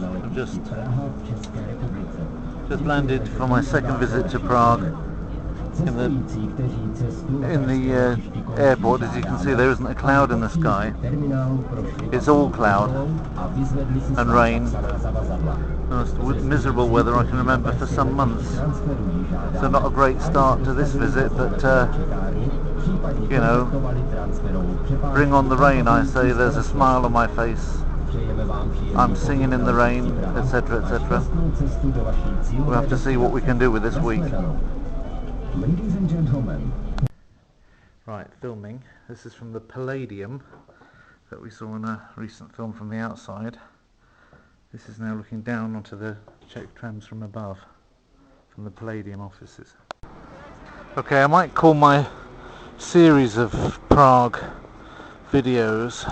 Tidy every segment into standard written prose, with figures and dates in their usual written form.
I've just landed for my second visit to Prague. In the airport, as you can see, there isn't a cloud in the sky. It's all cloud and rain. Most miserable weather I can remember for some months. So not a great start to this visit, but you know, bring on the rain, I say. There's a smile on my face. I'm singing in the rain, etc., etc. We'll have to see what we can do with this week. Ladies and gentlemen. Right, filming. This is from the Palladium that we saw in a recent film from the outside. This is now looking down onto the Czech trams from above, from the Palladium offices. Okay, I might call my series of Prague videos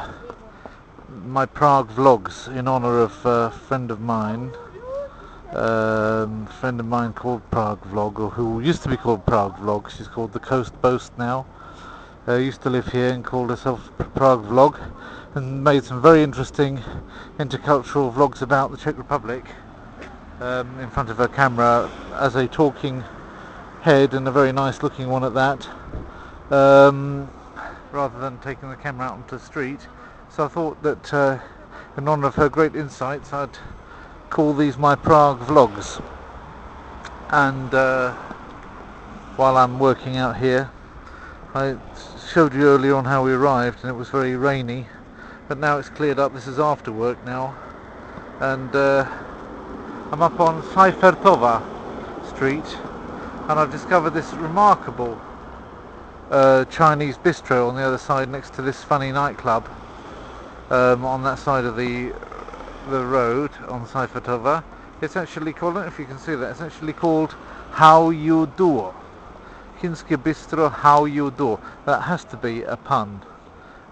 my Prague vlogs, in honour of a friend of mine called Prague Vlog, or who used to be called Prague Vlog. She's called The Coast Boast now. Used to live here and called herself Prague Vlog, and made some very interesting intercultural vlogs about the Czech Republic in front of her camera as a talking head, and a very nice looking one at that, rather than taking the camera out onto the street. So I thought that in honour of her great insights, I'd call these my Prague vlogs. And while I'm working out here, I showed you earlier on how we arrived, and it was very rainy, but now it's cleared up. This is after work now, and I'm up on Seifertova Street, and I've discovered this remarkable Chinese bistro on the other side, next to this funny nightclub, on that side of the road on Seifertova. It's actually called, I don't know if you can see that, it's actually called How You Do. Chińskie Bistro How You Do. That has to be a pun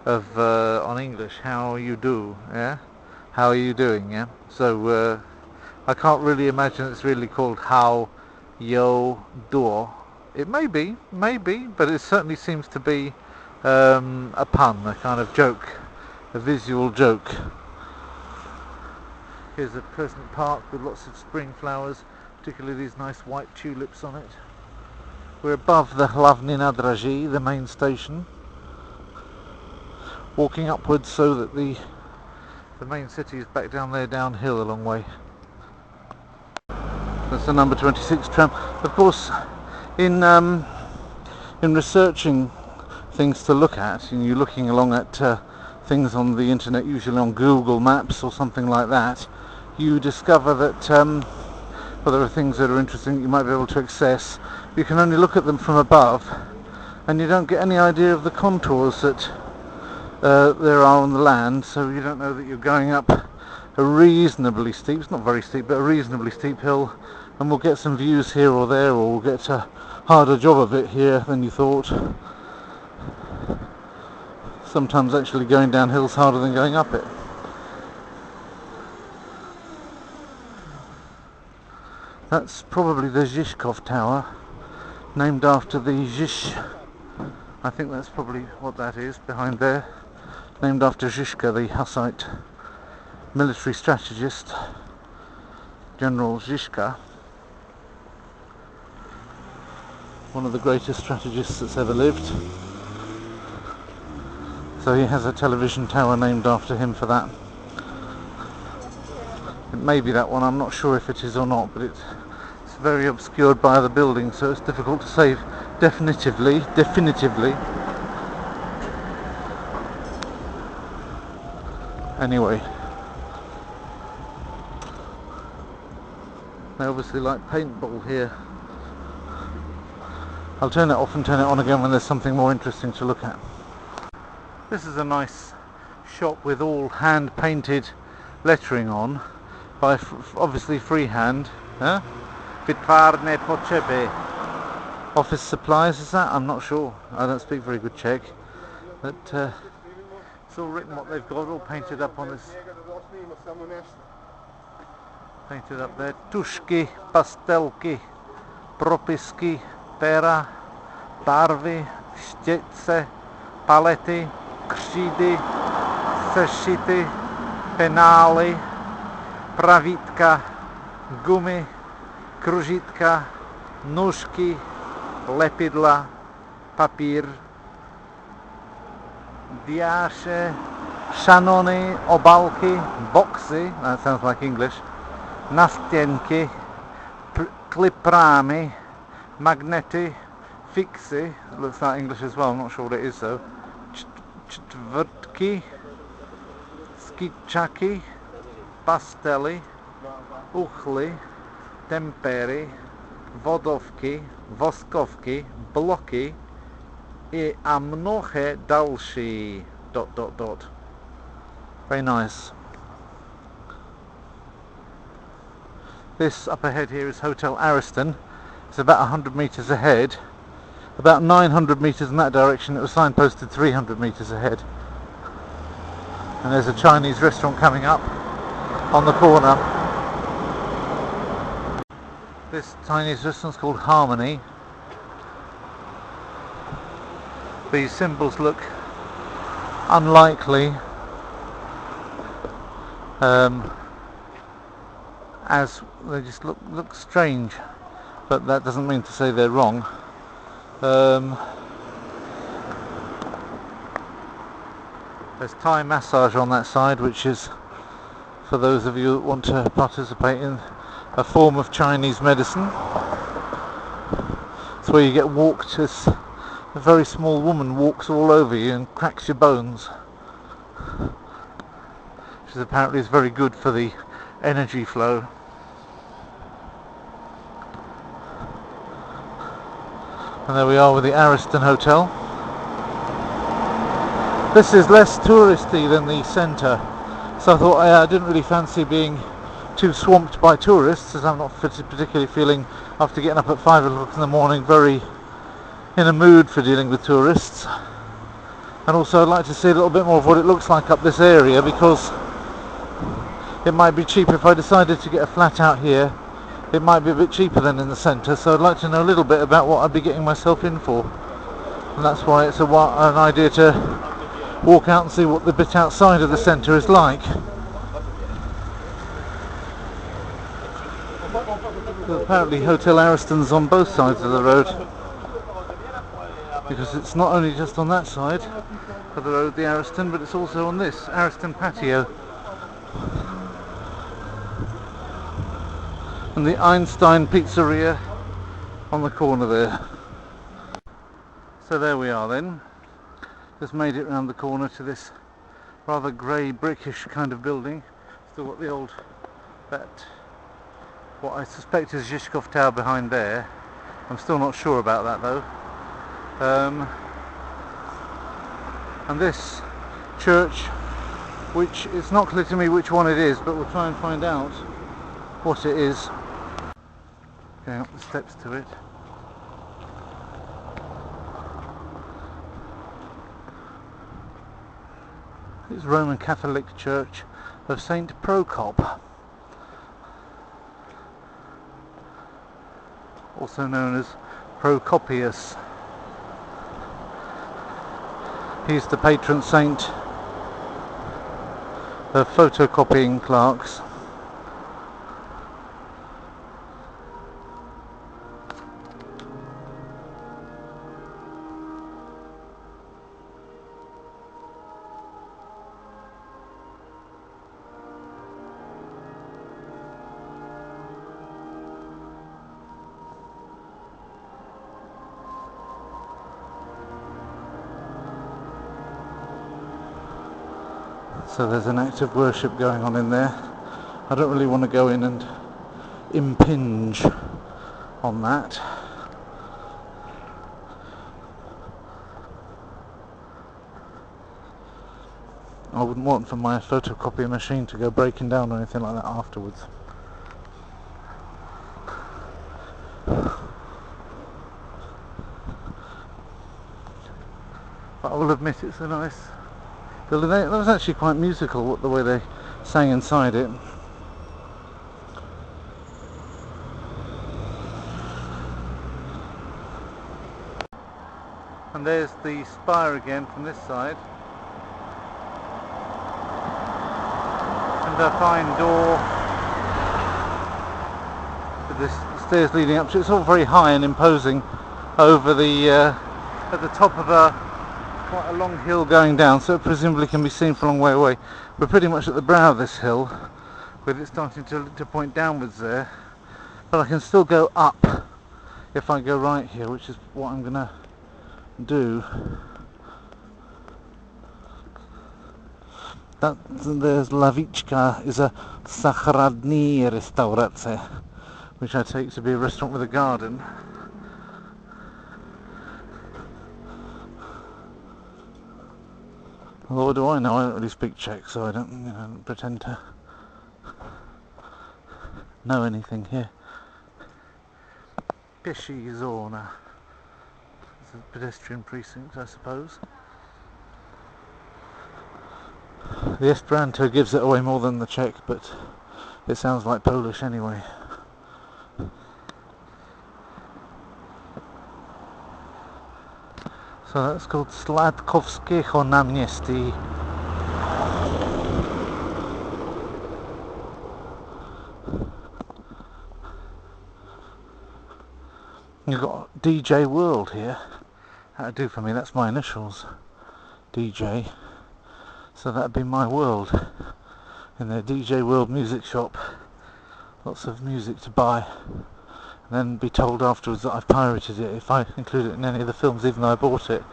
of on English, how you do, yeah? How are you doing, yeah? So I can't really imagine it's really called How You Do. It may be, but it certainly seems to be a pun, a kind of joke, a visual joke. Here's a pleasant park with lots of spring flowers, particularly these nice white tulips on it. We're above the Hlavní nádraží, the main station, walking upwards so that the main city is back down there, downhill a long way. That's the number 26 tram. Of course, in researching things to look at, and you're looking along at things on the internet, usually on Google Maps or something like that, you discover that well, there are things that are interesting that you might be able to access. You can only look at them from above, and you don't get any idea of the contours that there are on the land, so you don't know that you're going up a reasonably steep, it's not very steep, but a reasonably steep hill, and we'll get some views here or there, or we'll get a harder job of it here than you thought. Sometimes actually going down hills harder than going up it. That's probably the Zizkov Tower, named after the Zish. I think that's probably what that is behind there, named after Zizka, the Hussite military strategist, General Zizka, one of the greatest strategists that's ever lived. So he has a television tower named after him for that. It may be that one, I'm not sure if it is or not, but it's very obscured by other buildings, so it's difficult to say definitively. Anyway, they obviously like paintball here. I'll turn it off and turn it on again when there's something more interesting to look at. This is a nice shop with all hand painted lettering on by obviously freehand. Vytvarné potřeby. Office supplies, is that? I'm not sure. I don't speak very good Czech. But it's all written what they've got, all painted up on this. Painted up there. Tušky, pastelky, propisky, pera, barvy, štětce, palety, křídy, sešity, penály, pravítka, gumy, kružitka, nůžky, lepidla, papír, diáše, šanony, obálky, boxy, that sounds like English, nastěnky, kliprámy, magnety, fixy, looks like English as well, I'm not sure what it is though, čtvrtky, skičaky, pastely, uchly, tempery, vodovky, voskovky, bloky a mnohé další ... Very nice. This up ahead here is Hotel Ariston. It's about 100 meters ahead. About 900 meters in that direction. It was signposted 300 meters ahead. And there's a Chinese restaurant coming up on the corner. This Chinese restaurant's called Harmony. These symbols look unlikely, as they just look strange, but that doesn't mean to say they're wrong. There's Thai massage on that side, which is for those of you that want to participate in a form of Chinese medicine. It's where you get walked as a very small woman walks all over you and cracks your bones, which is apparently is very good for the energy flow. And there we are with the Ariston Hotel. This is less touristy than the centre, so I thought I didn't really fancy being too swamped by tourists, as I'm not particularly feeling, after getting up at 5 o'clock in the morning, very in a mood for dealing with tourists. And also I'd like to see a little bit more of what it looks like up this area, because it might be cheaper if I decided to get a flat out here. It might be a bit cheaper than in the centre, so I'd like to know a little bit about what I'd be getting myself in for. And that's why it's an idea to walk out and see what the bit outside of the centre is like. So apparently Hotel Ariston's on both sides of the road, because it's not only just on that side of the road, the Ariston, but it's also on this Ariston patio. And the Einstein Pizzeria on the corner there. So there we are then. Just made it round the corner to this rather grey brickish kind of building. Still got the old, what I suspect is Zizkov Tower behind there. I'm still not sure about that though. And this church, which it's not clear to me which one it is, but we'll try and find out what it is. Going up the steps to it. It's Roman Catholic Church of Saint Prokop, also known as Prokopius. He's the patron saint of photocopying clerks. So there's an act of worship going on in there. I don't really want to go in and impinge on that. I wouldn't want for my photocopy machine to go breaking down or anything like that afterwards. But I will admit it's a nice building. That was actually quite musical, the way they sang inside it. And there's the spire again from this side. And a fine door this stairs leading up to it. It's all very high and imposing over the at the top of quite a long hill going down, so it presumably can be seen from a long way away. We're pretty much at the brow of this hill, with it starting to point downwards there, but I can still go up if I go right here, which is what I'm gonna do. There's Lavichka, is a Sakharadny restaurace, which I take to be a restaurant with a garden. Although what do I know? I don't really speak Czech, so I don't pretend to know anything here. Pěší zóna. It's a pedestrian precinct, I suppose. The Esperanto gives it away more than the Czech, but it sounds like Polish anyway. So that's called Sladkowskiego Namniesti. You've got DJ World here. That'd do for me, that's my initials. DJ. So that'd be my world. In their DJ World music shop. Lots of music to buy. And then be told afterwards that I've pirated it if I include it in any of the films, even though I bought it.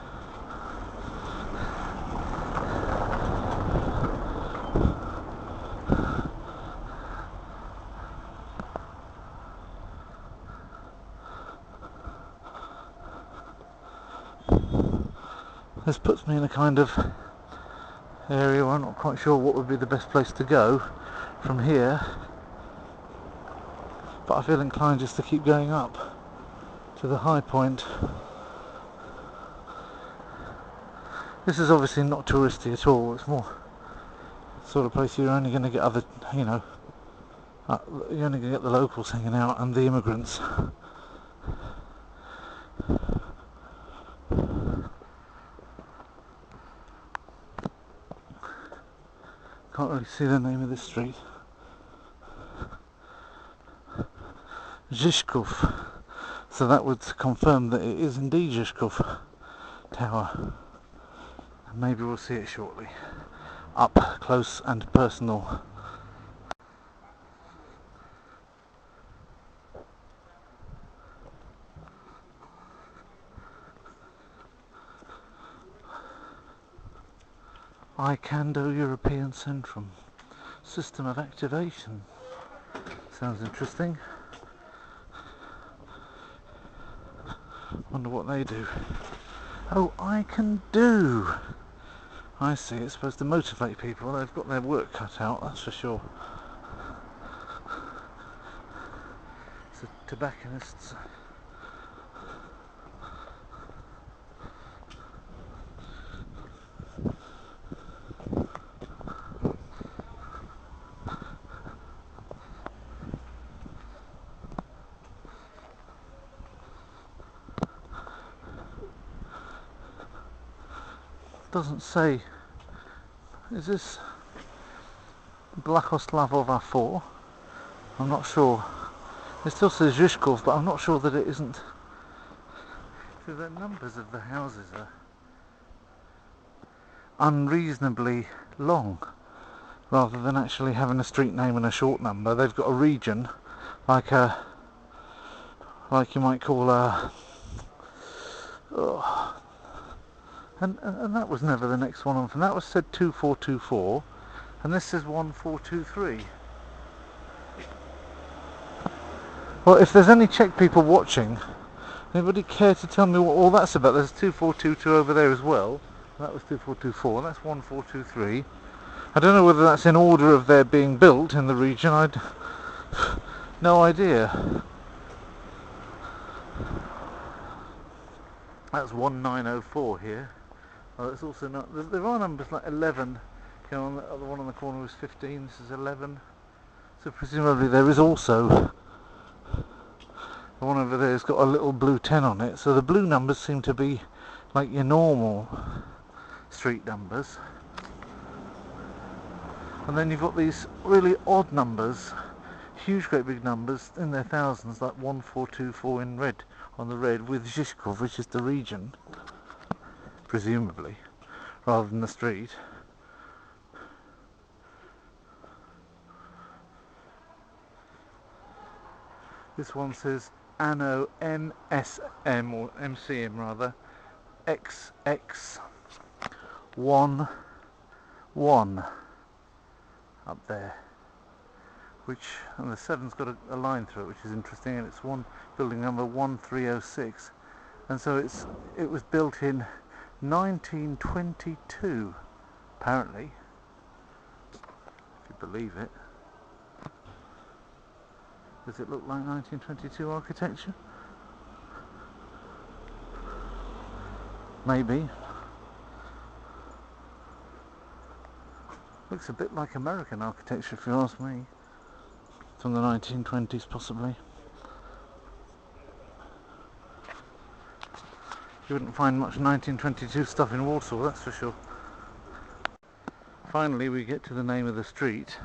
This puts me in a kind of area where I'm not quite sure what would be the best place to go from here, but I feel inclined just to keep going up to the high point. This is obviously not touristy at all. It's more the sort of place you're only going to get other, you're only going to get the locals hanging out and the immigrants. Can't really see the name of this street. Zizkov. So that would confirm that it is indeed Zizkov Tower. And maybe we'll see it shortly. Up close and personal. Indo-European Centrum. System of activation. Sounds interesting. Wonder what they do. Oh, I can do! I see, it's supposed to motivate people. They've got their work cut out, that's for sure. It's the tobacconists. Doesn't say. Is this Blachoslavova 4? I'm not sure. It still says Zizkov, but I'm not sure that it isn't. So the numbers of the houses are unreasonably long, rather than actually having a street name and a short number. They've got a region, like you might call a. And that was never the next one on from. That was said 2424, and this says 1423. Well, if there's any Czech people watching, anybody care to tell me what all that's about? There's 2422 over there as well. That was 2424. That's 1423. I don't know whether that's in order of their being built in the region. I'd no idea. That's 1904 here. Oh, it's also not. There are numbers like 11. The other one on the corner was 15. This is 11. So presumably there is also the one over there has got a little blue 10 on it. So the blue numbers seem to be like your normal street numbers. And then you've got these really odd numbers huge, great big numbers in their thousands, like 1424 in red on the red, with Zizkov, which is the region, presumably, rather than the street. This one says Anno MSM, or MCM rather, XX11 up there, which, and the 7's got a line through it, which is interesting, and it's building number 1306, and so it was built in 1922, apparently, if you believe it. Does it look like 1922 architecture? Maybe. Looks a bit like American architecture, if you ask me. From the 1920s, possibly. You wouldn't find much 1922 stuff in Warsaw, that's for sure. Finally, we get to the name of the street.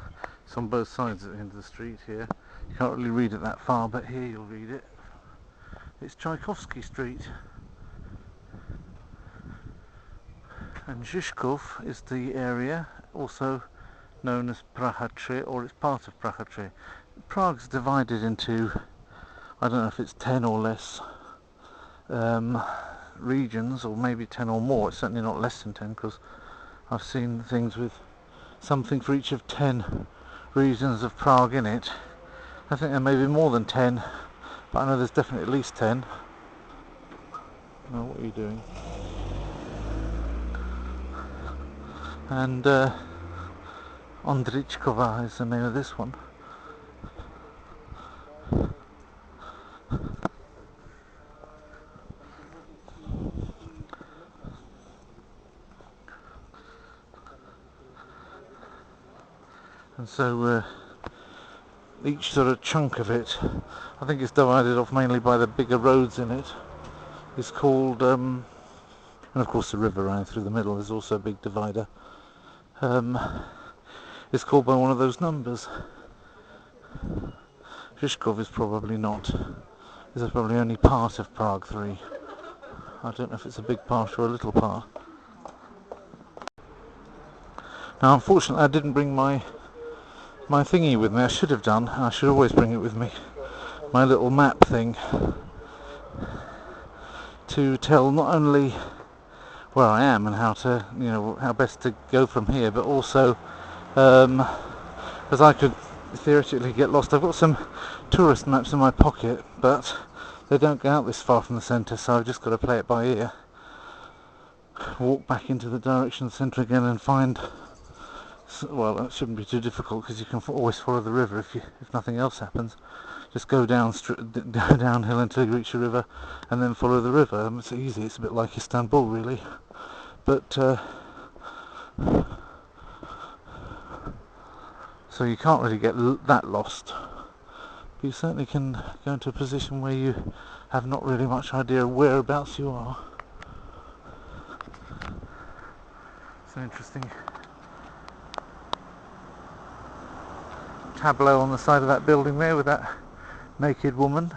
It's on both sides of the end of the street here. You can't really read it that far, but here you'll read it. It's Tchaikovsky Street. And Zizkov is the area, also known as Prokop, or it's part of Prokop. Prague's divided into, I don't know if it's 10 or less regions, or maybe 10 or more. It's certainly not less than 10, because I've seen things with something for each of 10 regions of Prague in it. I think there may be more than 10, but I know there's definitely at least 10. Oh, what are you doing? And Ondrichkova is the name of this one. And so each sort of chunk of it, I think it's divided off mainly by the bigger roads in it, is called, and of course the river running through the middle is also a big divider. It's called by one of those numbers. Zizkov is probably not. This is probably only part of Prague 3. I don't know if it's a big part or a little part. Now, unfortunately, I didn't bring my thingy with me. I should have done. I should always bring it with me. My little map thing, to tell not only where I am and how to, how best to go from here, but also as I could theoretically get lost. I've got some tourist maps in my pocket, but they don't go out this far from the centre, so I've just got to play it by ear. Walk back into the direction of the centre again and find, well, that shouldn't be too difficult, because you can always follow the river if nothing else happens. Just go downhill until you reach the river, and then follow the river. It's easy. It's a bit like Istanbul, really. But so you can't really get that lost. But you certainly can go into a position where you have not really much idea of whereabouts you are. It's an interesting tableau on the side of that building there with that naked woman.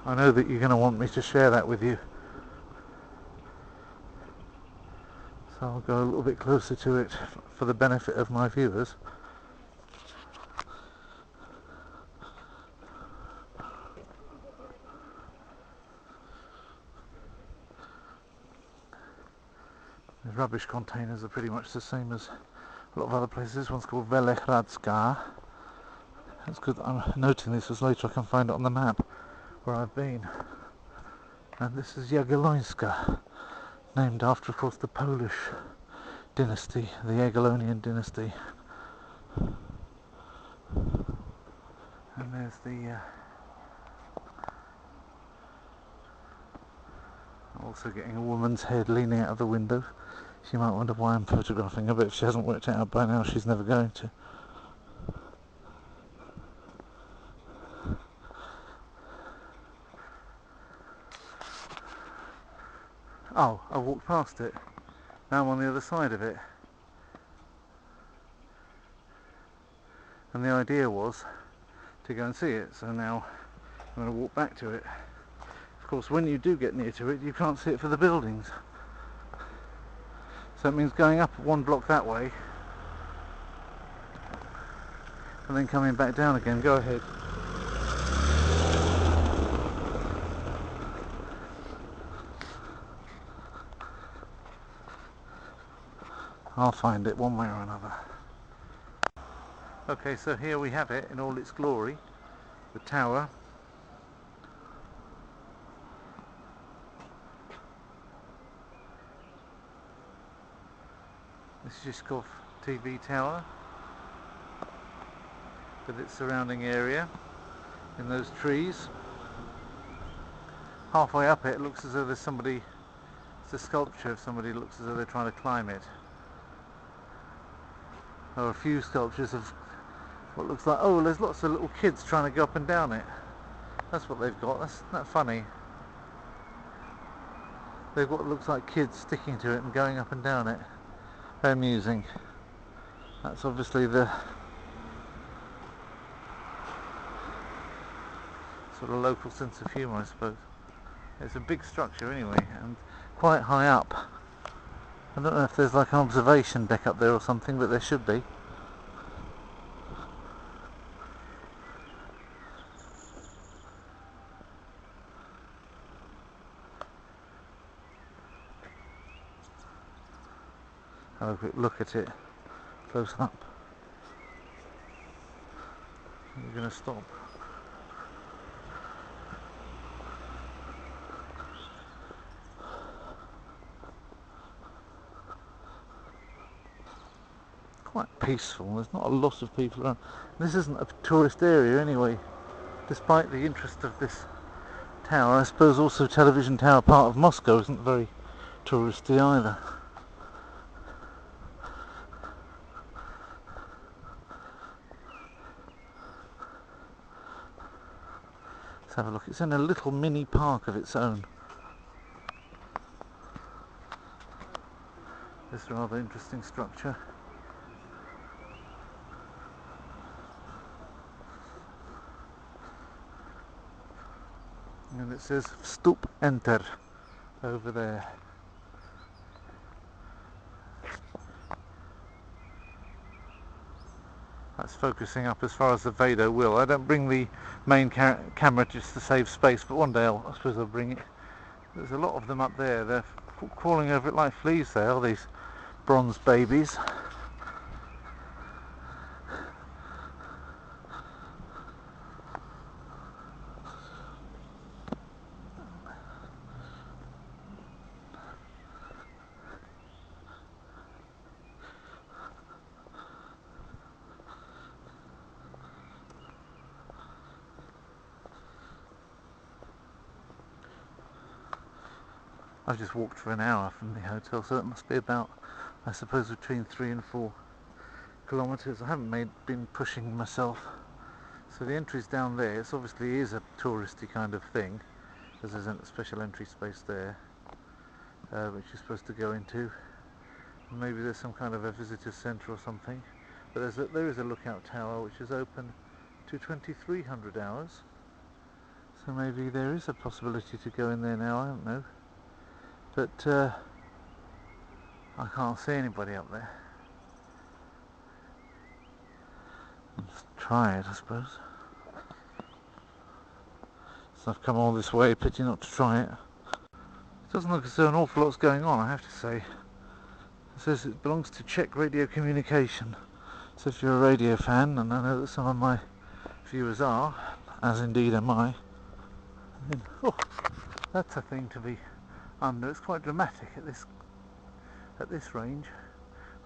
I know that you're going to want me to share that with you, so I'll go a little bit closer to it for the benefit of my viewers. The rubbish containers are pretty much the same as a lot of other places. This one's called Velehradska. That's good. I'm noting this as later I can find it on the map where I've been. And this is Jagiellońska, named after, of course, the Polish dynasty, the Jagiellonian dynasty. And there's the I'm also getting a woman's head leaning out of the window. She might wonder why I'm photographing her, but if she hasn't worked it out by now, she's never going to. Oh, I walked past it. Now I'm on the other side of it. and the idea was to go and see it. So now I'm going to walk back to it. Of course, when you do get near to it, you can't see it for the buildings. So it means going up one block that way and then coming back down again. Go ahead. I'll find it one way or another. Okay, so here we have it in all its glory, the tower. This Zizkov TV Tower with its surrounding area in those trees. Halfway up it looks as though there's somebody, it's a sculpture of somebody that looks as though they're trying to climb it. There are a few sculptures of what looks like, oh, there's lots of little kids trying to go up and down it. That's what they've got. That's not funny. They've got what looks like kids sticking to it and going up and down it. Very amusing. That's obviously the sort of local sense of humour, I suppose. It's a big structure anyway, and quite high up. I don't know if there's like an observation deck up there or something, but there should be. Have a quick look at it close up. We're going to stop. Quite peaceful, there's not a lot of people around. This isn't a tourist area anyway, despite the interest of this tower. I suppose also Television Tower, part of Moscow, isn't very touristy either. Let's have a look. It's in a little mini park of its own. This rather interesting structure. And it says Vstup Enter over there. That's focusing up as far as the Vado will. I don't bring the main camera just to save space, but one day I suppose I'll bring it. There's a lot of them up there. They're crawling over it like fleas there, all these bronze babies. I've just walked for an hour from the hotel, so it must be about, I suppose, between 3 and 4 kilometres. I haven't been pushing myself. So the entry's down there. It obviously is a touristy kind of thing, because there's a special entry space there, which you're supposed to go into. Maybe there's some kind of a visitor centre or something. But there is a lookout tower which is open to 2300 hours. So maybe there is a possibility to go in there now, I don't know. But I can't see anybody up there. Let's try it, I suppose. So I've come all this way, pity not to try it. It doesn't look as though an awful lot's going on, I have to say. It says it belongs to Czech radio communication. So if you're a radio fan, and I know that some of my viewers are, as indeed am I, then, oh, that's a thing to be under. It's quite dramatic at this range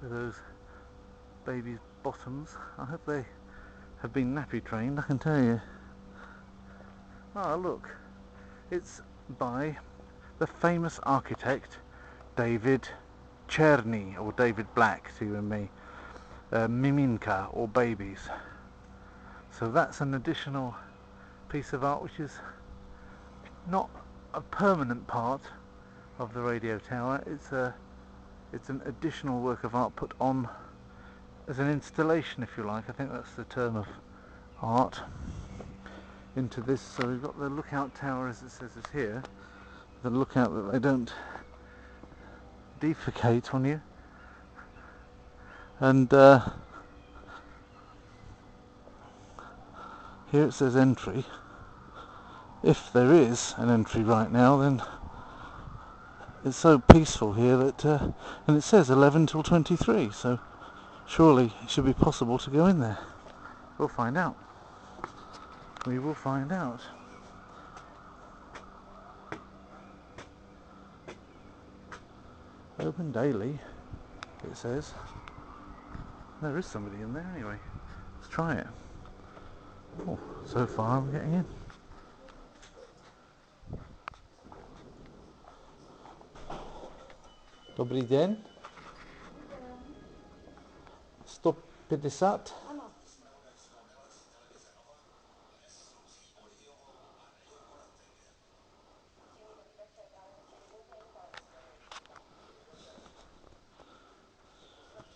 with those babies' bottoms. I hope they have been nappy trained, I can tell you. Ah, look, it's by the famous architect David Cherny, or David Black to you and me, Miminka, or babies. So that's an additional piece of art which is not a permanent part of the radio tower. It's an additional work of art put on as an installation, if you like. I think that's the term of art into this. So we've got the lookout tower, as it says, is here. The lookout that they don't defecate on you. And here it says entry. If there is an entry right now, then it's so peaceful here that, and it says 11 till 23, so surely it should be possible to go in there. We'll find out. We will find out. Open daily, it says. There is somebody in there anyway. Let's try it. Oh, so far I'm getting in. Dobrý den. 150.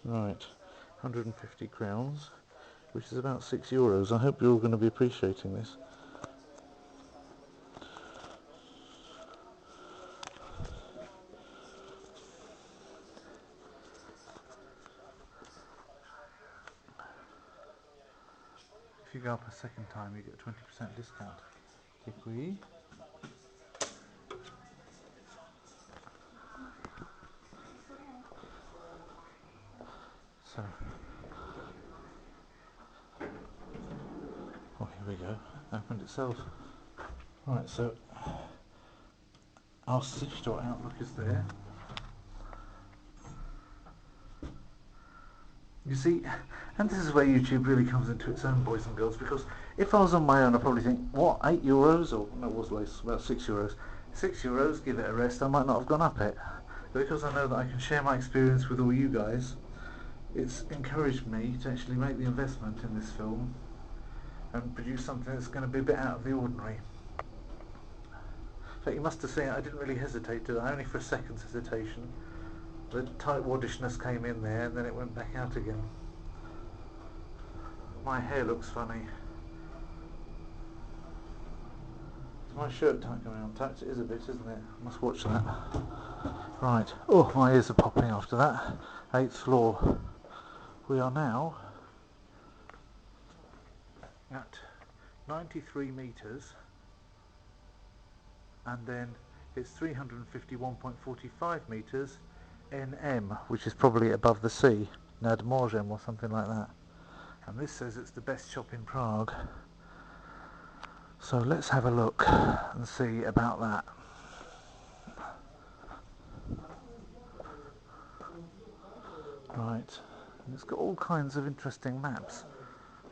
Right, 150 crowns, which is about €6. I hope you're all going to be appreciating this. If you go up a second time, you get 20% discount. Děkuji. So, oh, here we go. Opened itself. Right, so our Seifertova outlook is there. You see, and this is where YouTube really comes into its own, boys and girls, because if I was on my own, I'd probably think, what, €8? Or no, it was less, about €6. €6, give it a rest, I might not have gone up it. But because I know that I can share my experience with all you guys, it's encouraged me to actually make the investment in this film and produce something that's going to be a bit out of the ordinary. In fact, you must have seen, I didn't really hesitate, did I? Only for a second's hesitation. The tightwaddishness came in there and then it went back out again. My hair looks funny. Is my shirt tucked around tucked? It is a bit, isn't it? I must watch that. Right. Oh, my ears are popping after that. 8th floor. We are now at 93 metres, and then it's 351.45 metres NM, which is probably above the sea, nad morzem or something like that. And this says it's the best shop in Prague. So let's have a look and see about that. Right, and it's got all kinds of interesting maps.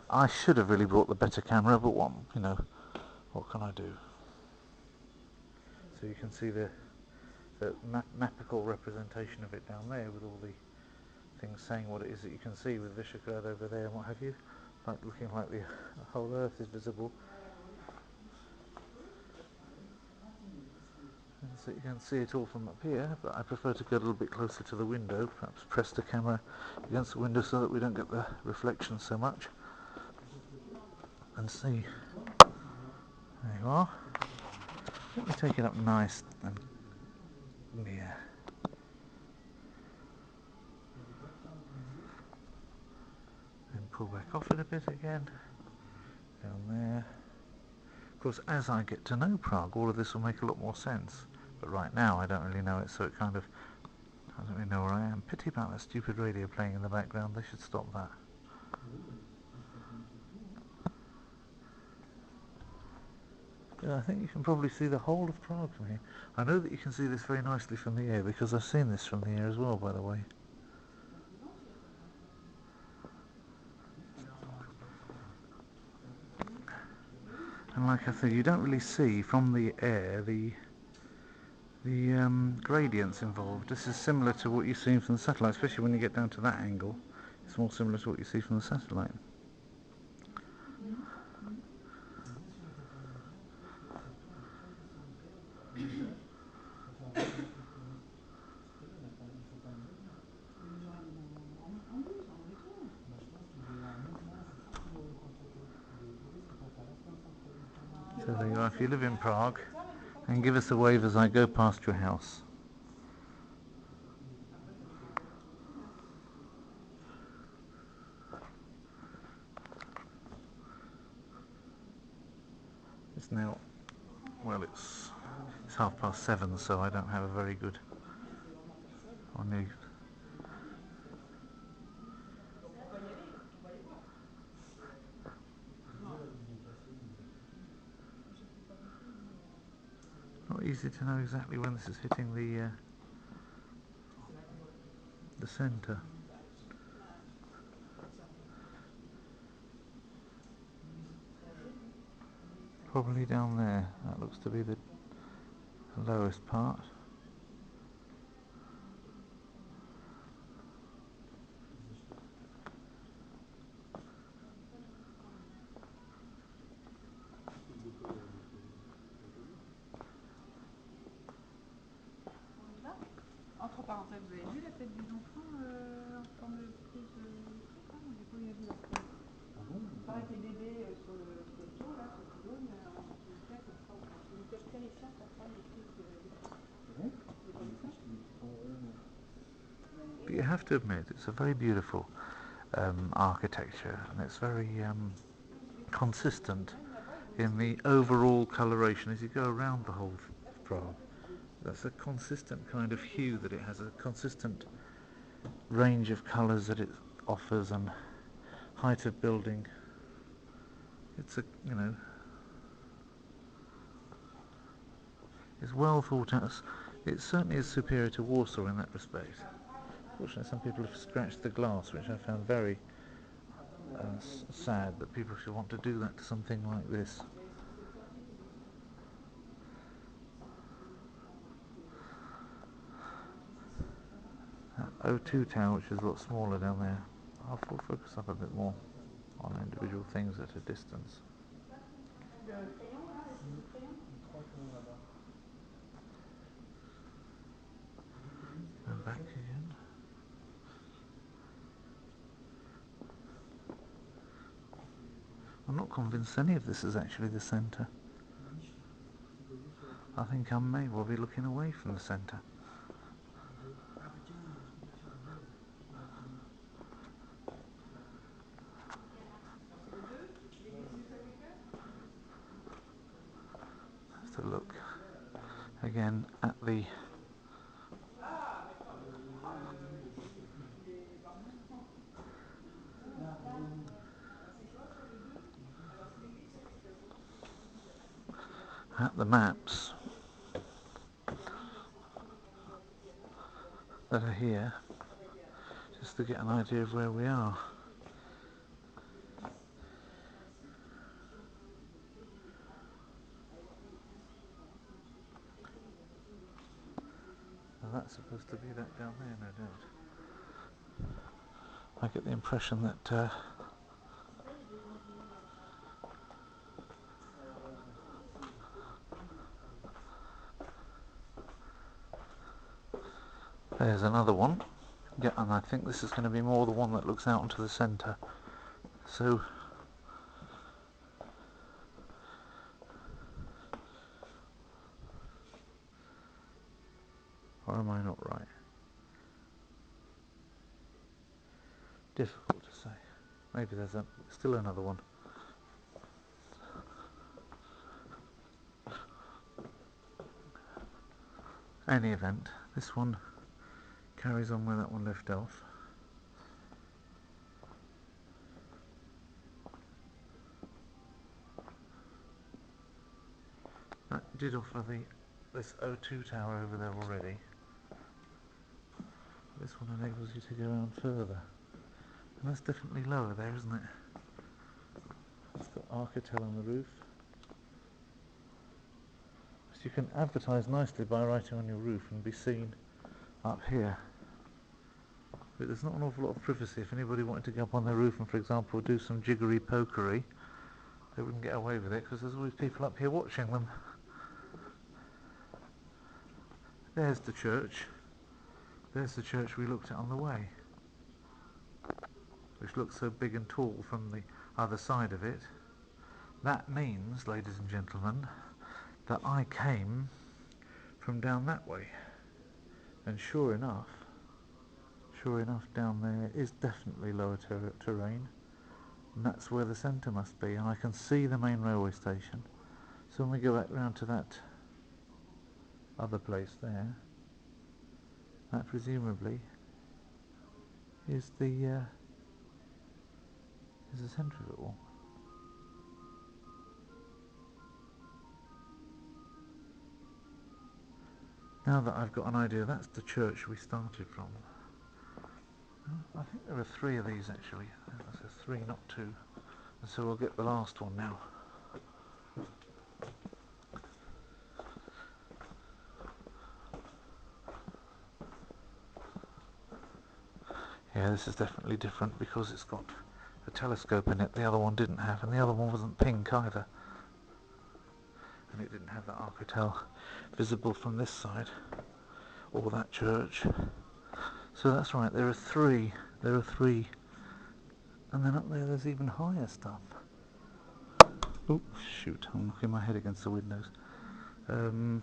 I should have really brought the better camera, but what, you know, what can I do? So you can see the mapical representation of it down there with all the things saying what it is that you can see with Visegrad over there and what have you, like looking like the whole earth is visible. And so you can see it all from up here, but I prefer to go a little bit closer to the window, perhaps press the camera against the window so that we don't get the reflection so much. And see. There you are. Let me take it up nice and near. Then pull back off it a bit again. Down there. Of course, as I get to know Prague, all of this will make a lot more sense. But right now, I don't really know it, so it kind of, I don't really know where I am. Pity about that stupid radio playing in the background. They should stop that. Yeah, I think you can probably see the whole of Prague from here. I know that you can see this very nicely from the air, because I've seen this from the air as well, by the way. And like I said, you don't really see from the air the gradients involved. This is similar to what you see from the satellite, especially when you get down to that angle. It's more similar to what you see from the satellite. So there you are. If you live in Prague, and give us a wave as I go past your house. It's now, well, it's 7:30, so I don't have a very good, not easy to know exactly when this is hitting the centre. Probably down there. That looks to be the lowest part. Entre parenthèses, vous avez vu la tête des enfants en forme de prise de truc là? J'ai pas eu vu la tête. Il paraît que les bébés sur le plateau là, sur le pylône, ont une tête terrifiante en forme de prise de truc. Vous avez pas vu ça? But you have to admit, it's a very beautiful architecture, and it's very consistent in the overall coloration as you go around the whole Prague. That's a consistent kind of hue that it has, a consistent range of colours that it offers, and height of building. It's it's well thought out. It certainly is superior to Warsaw in that respect. Fortunately, some people have scratched the glass, which I found very sad, that people should want to do that to something like this. That O2 tower, which is a lot smaller down there, I'll focus up a bit more on individual things at a distance. Go back again. I'm not convinced any of this is actually the centre. I think I may well be looking away from the centre. Have to look again at the maps that are here, just to get an idea of where we are. Now that's supposed to be that down there, no doubt. I get the impression that there's another one. Yeah, and I think this is going to be more the one that looks out into the centre. So or am I not right? Difficult to say. Maybe there's still another one. Any event, this one carries on where that one left off. That did offer this O2 tower over there already. This one enables you to go around further. And that's definitely lower there, isn't it? It's got Architel on the roof. So you can advertise nicely by writing on your roof and be seen up here. But there's not an awful lot of privacy. If anybody wanted to go up on their roof and, for example, do some jiggery pokery, they wouldn't get away with it because there's always people up here watching them. There's the church. There's the church we looked at on the way, which looks so big and tall from the other side of it. That means, ladies and gentlemen, that I came from down that way. And sure enough down there is definitely lower terrain. And that's where the centre must be. And I can see the main railway station. So when we go back round to that other place there, that presumably is the centre of it all. Now that I've got an idea, that's the church we started from. I think there are 3 of these actually. There's 3, not 2. And so we'll get the last one now. Yeah, this is definitely different because it's got a telescope in it. The other one didn't have, and the other one wasn't pink either. And it didn't have that Arc Hotel visible from this side, or that church. So that's right, there are 3. There are 3. And then up there's even higher stuff. Oh, shoot, I'm knocking my head against the windows. So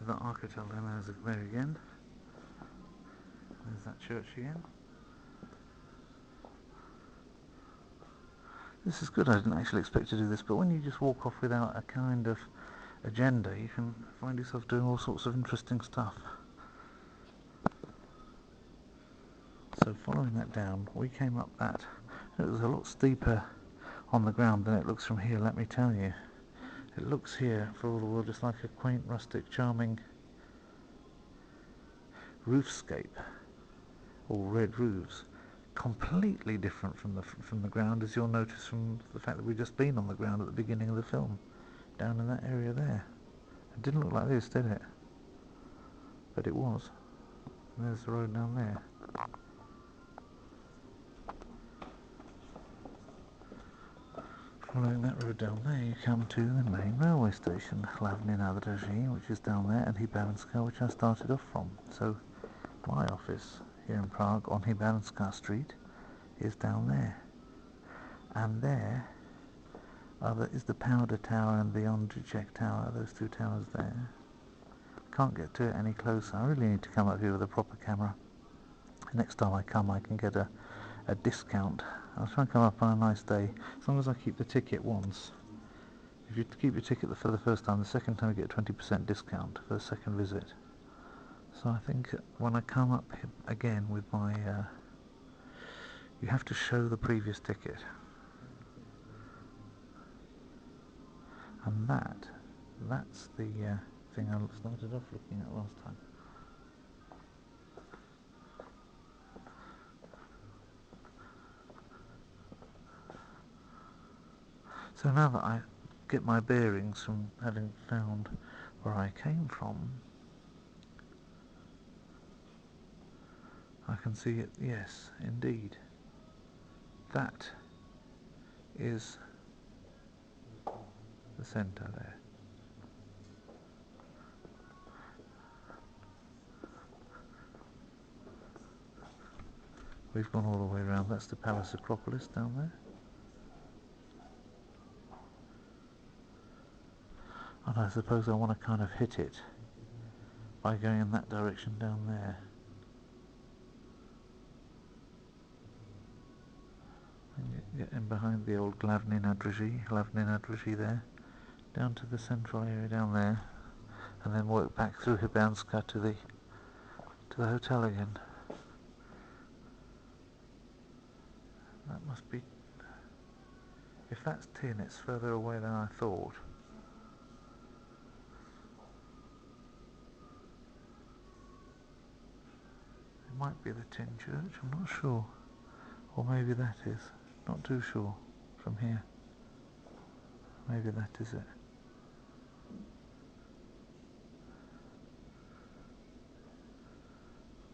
that Arc Hotel down there again. There's that church again. This is good. I didn't actually expect to do this, but when you just walk off without a kind of agenda, you can find yourself doing all sorts of interesting stuff. So following that down, we came up that. It was a lot steeper on the ground than it looks from here, let me tell you. It looks here, for all the world, just like a quaint, rustic, charming roofscape, or red roofs. Completely different from the ground, as you'll notice from the fact that we've just been on the ground at the beginning of the film, down in that area there. It didn't look like this, did it? But it was. And there's the road down there. Following that road down there, you come to the main railway station, Hlavní nádraží, which is down there, and Hybanská, which I started off from. So my office here in Prague on Hybanská Street is down there. And there is the Powder Tower and the Ondřejek Tower, those 2 towers there. Can't get to it any closer. I really need to come up here with a proper camera. Next time I come, I can get a discount. I'll try and come up on a nice day, as long as I keep the ticket once. If you keep your ticket for the first time, the second time you get a 20% discount for the second visit. So I think when I come up again with my... you have to show the previous ticket. And that's the thing I started off looking at last time. So now that I get my bearings from having found where I came from, I can see it, yes, indeed. That is the centre there. We've gone all the way around. That's the Palace Acropolis down there. And I suppose I want to kind of hit it by going in that direction down there. And get in behind the old Hlavní nádraží there, down to the central area down there, and then work back through Hybanská to the hotel again. That must be... if that's tin, it's further away than I thought. It might be the Tin Church, I'm not sure. Or maybe that is. Not too sure from here. Maybe that is it.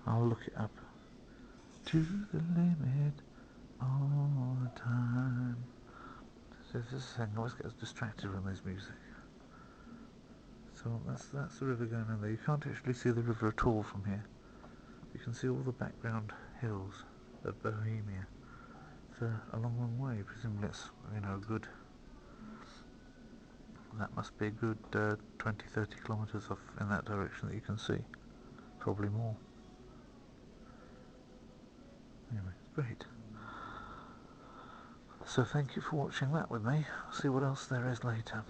I'll look it up. To the limit all the time. So just a second, I always get distracted when there's music. So that's the river going in there. You can't actually see the river at all from here. You can see all the background hills of Bohemia. It's a long, long way. Presumably it's, you know, a good That must be a good 20-30 kilometres off in that direction that you can see. Probably more. Anyway, great. So thank you for watching that with me. I'll see what else there is later.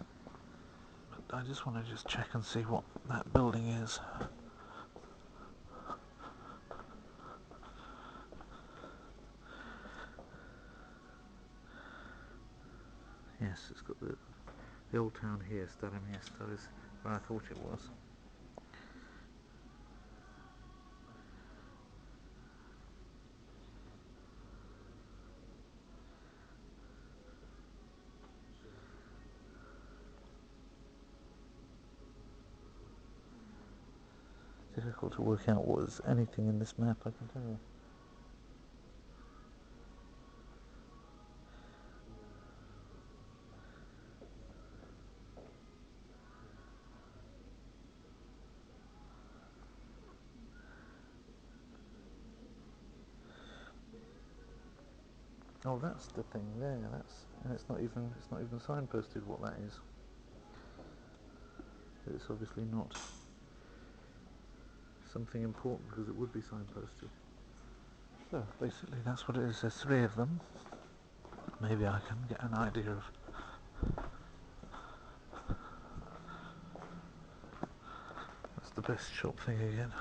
But I just want to just check and see what that building is. Yes, it's got the old town here, Stare Miasto, is where I thought it was. Difficult to work out what is anything in this map, I can tell you. Oh, that's the thing there. And it's not even signposted what that is. It's obviously not something important because it would be signposted. So basically, that's what it is. There's 3 of them. Maybe I can get an idea of. That's the best shop thing again.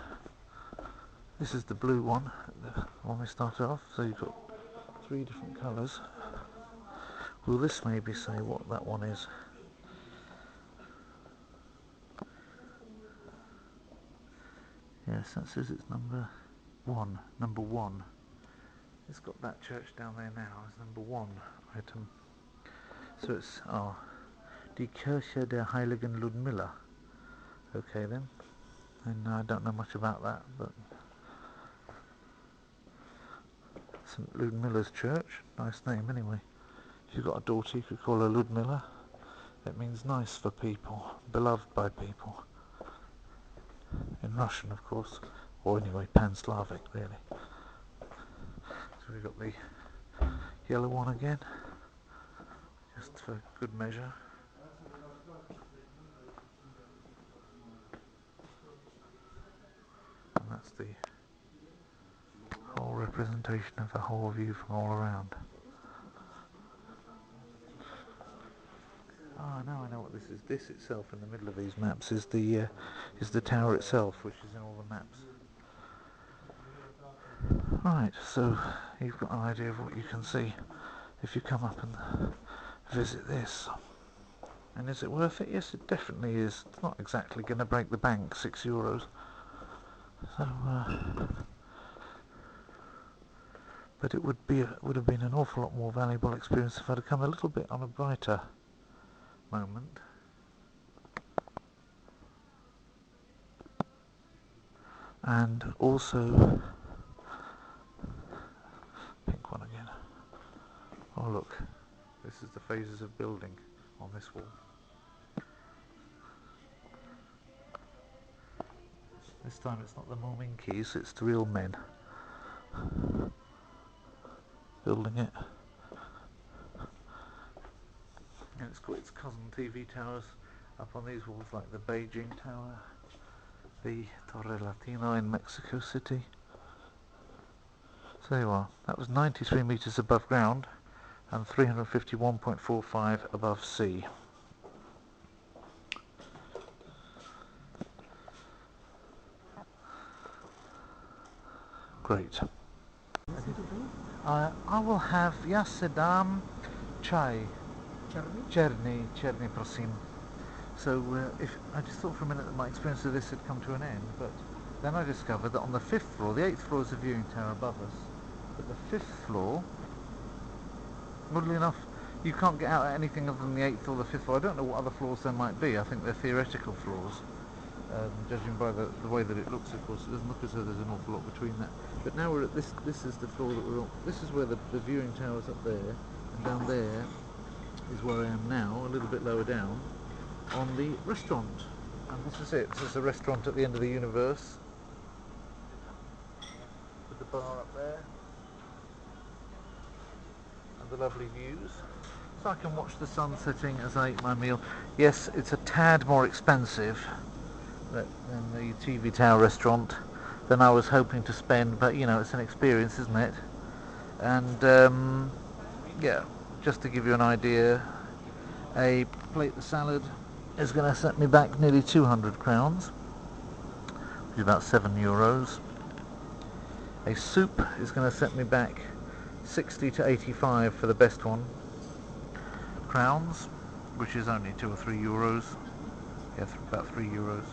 This is the blue one, the one we started off. So you've got 3 different colours. Will this maybe say what that one is? Yes, that says it's number 1. Number 1. It's got that church down there now as number 1 item. So it's Die Kirche der Heiligen Ludmilla. Okay then. And I don't know much about that, but St. Ludmilla's Church. Nice name anyway. If you've got a daughter, you could call her Ludmilla. It means nice for people, beloved by people. In Russian, of course, or anyway, Pan-Slavic, really. So we've got the yellow one again, just for good measure. And that's the whole representation of the whole view from all around. Ah, now I know what this is. This itself, in the middle of these maps, is the tower itself, which is in all the maps. Right, so you've got an idea of what you can see if you come up and visit this. And is it worth it? Yes, it definitely is. It's not exactly going to break the bank, €6. So, but it would have been an awful lot more valuable experience if I'd have come a little bit on a brighter moment. And also, pink one again. Oh look, this is the phases of building on this wall. This time it's not the Mominkis, it's the real men building it. And it's got its cousin TV towers up on these walls, like the Beijing Tower, the Torre Latino in Mexico City. So there you are. That was 93 metres above ground and 351.45 above sea. Great. I will have yasedam chai. Cherny, prosim. So if I just thought for a minute that my experience of this had come to an end, but then I discovered that on the 5th floor, the 8th floor is a viewing tower above us, but the 5th floor, oddly enough, you can't get out at anything other than the 8th or the 5th floor. I don't know what other floors there might be. I think they're theoretical floors, judging by the way that it looks. Of course, it doesn't look as though there's an awful lot between that. But now we're at this. This is the floor that we're on. This is where the viewing tower's up there, and down there is where I am now, a little bit lower down, on the restaurant. And this is it. This is the restaurant at the end of the universe, with the bar up there, and the lovely views. I can watch the sun setting as I eat my meal. Yes, it's a tad more expensive than the TV Tower restaurant than I was hoping to spend, but you know, it's an experience, isn't it? And yeah, just to give you an idea, a plate of salad is going to set me back nearly 200 crowns, which is about €7. A soup is going to set me back 60 to 85 for the best one crowns, which is only 2 or 3 euros. Yes, about 3 euros.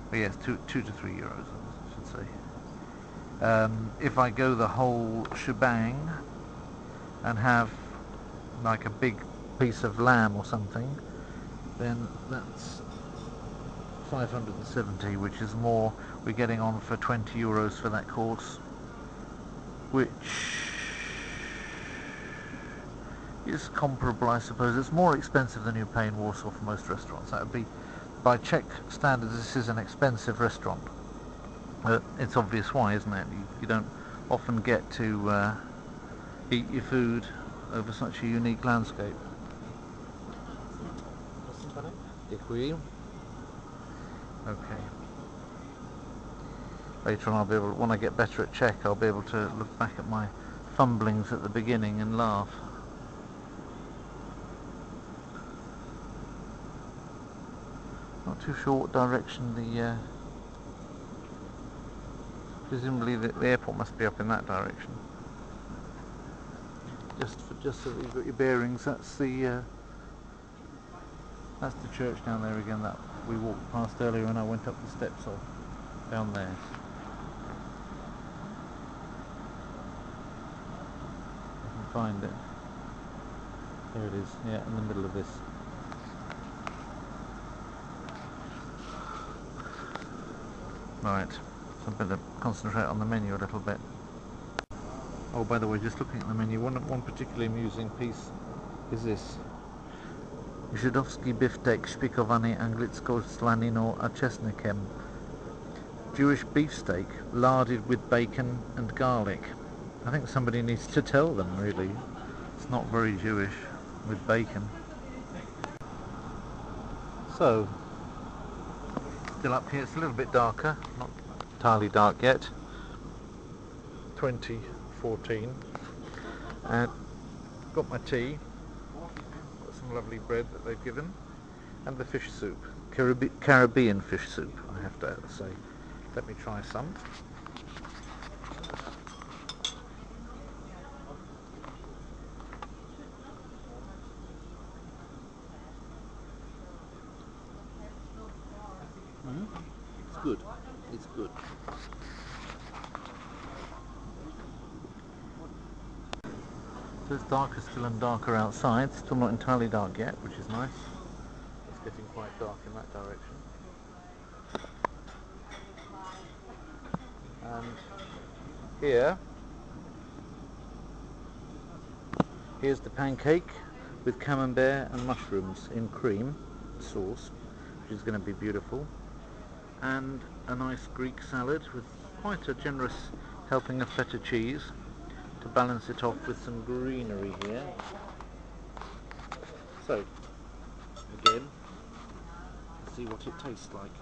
But yes, 2 to 3 euros, I should say. If I go the whole shebang and have like a big piece of lamb or something, then that's 570, which is more. We're getting on for 20 euros for that course, which is comparable, I suppose. It's more expensive than you pay in Warsaw for most restaurants. That would be, by Czech standards, this is an expensive restaurant. It's obvious why, isn't it? You don't often get to eat your food over such a unique landscape. Děkuji. Okay. Later on I'll be able, when I get better at Czech, I'll be able to look back at my fumblings at the beginning and laugh. Not too sure what direction the presumably the airport must be up in that direction. Just so that you've got your bearings, that's the church down there again that we walked past earlier when I went up the steps of down there. I can find it. There it is, yeah, in the middle of this. Right, so I better concentrate on the menu a little bit. Oh, by the way, just looking at the menu, one particularly amusing piece is this. Żydowski biftek szpikowany anglicką slaniną a czesnikiem. Jewish beefsteak larded with bacon and garlic. I think somebody needs to tell them, really. It's not very Jewish, with bacon. So, still up here, it's a little bit darker, not entirely dark yet. 2014. And got my tea. Some lovely bread that they've given, and the fish soup, Caribbean fish soup, I have to say. Let me try some. It's good. It's good. So it's darker still and darker outside, still not entirely dark yet, which is nice. It's getting quite dark in that direction. And here's the pancake with camembert and mushrooms in cream sauce, which is going to be beautiful. And a nice Greek salad with quite a generous helping of feta cheese to balance it off with some greenery here. So, again, let's see what it tastes like.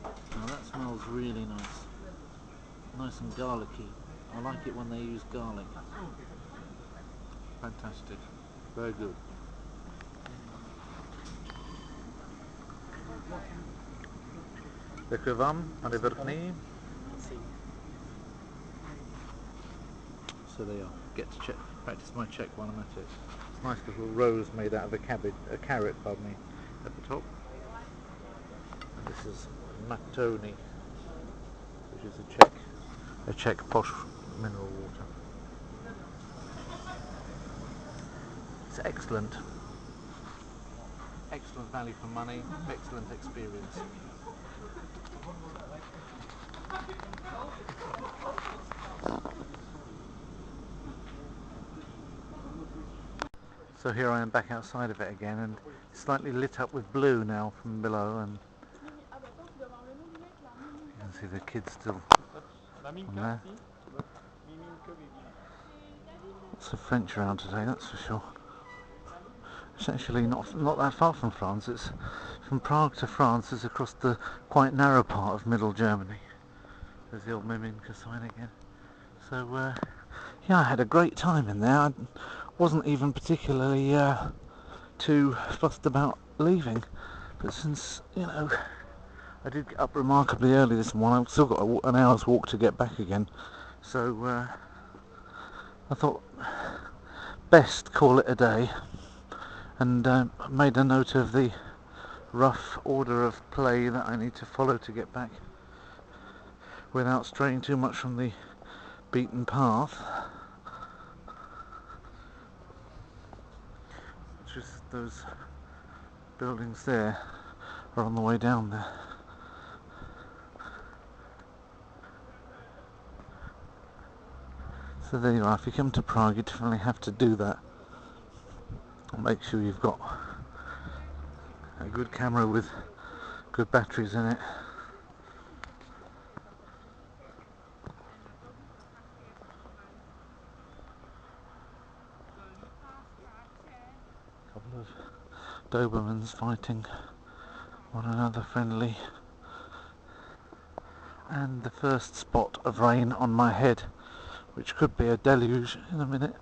Now that smells really nice. Nice and garlicky. I like it when they use garlic. Fantastic. Very good. Děkuji vám, pane Vrchný. So there you are. Get to practice my Czech while I'm at it. It's a nice little rose made out of a carrot, pardon me, at the top. And this is Matoni, which is a Czech posh mineral water. It's excellent. Excellent value for money, excellent experience. So here I am back outside of it again, and slightly lit up with blue now from below, and you can see the kids still on there. Lots of French around today, that's for sure. It's actually not that far from France. It's from Prague to France is across the quite narrow part of middle Germany. There's the old Miminka sign again. So yeah, I had a great time in there. I wasn't even particularly too fussed about leaving, but since, you know, I did get up remarkably early this morning, I've still got an hour's walk to get back again, so I thought best call it a day, and made a note of the rough order of play that I need to follow to get back without straying too much from the beaten path. Just those buildings there are on the way down there. So there you are. If you come to Prague, you definitely have to do that. Make sure you've got a good camera with good batteries in it. A couple of Dobermans fighting one another friendly. And the first spot of rain on my head, which could be a deluge in a minute.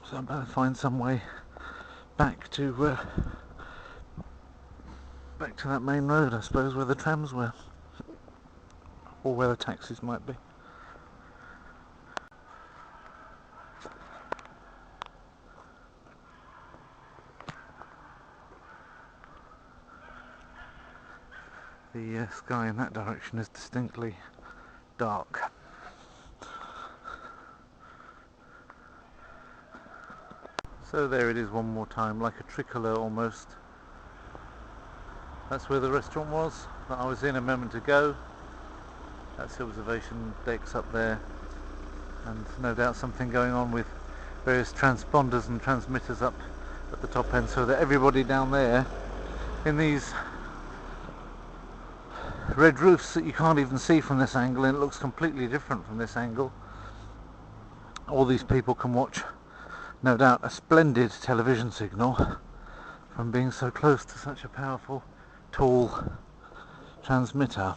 So I better find some way back to that main road, I suppose, where the trams were, or where the taxis might be. The sky in that direction is distinctly dark. So there it is one more time, like a tricolour almost. That's where the restaurant was that I was in a moment ago. That's the observation decks up there, and no doubt something going on with various transponders and transmitters up at the top end, so that everybody down there in these red roofs that you can't even see from this angle, and it looks completely different from this angle. All these people can watch, no doubt, a splendid television signal from being so close to such a powerful, tall transmitter.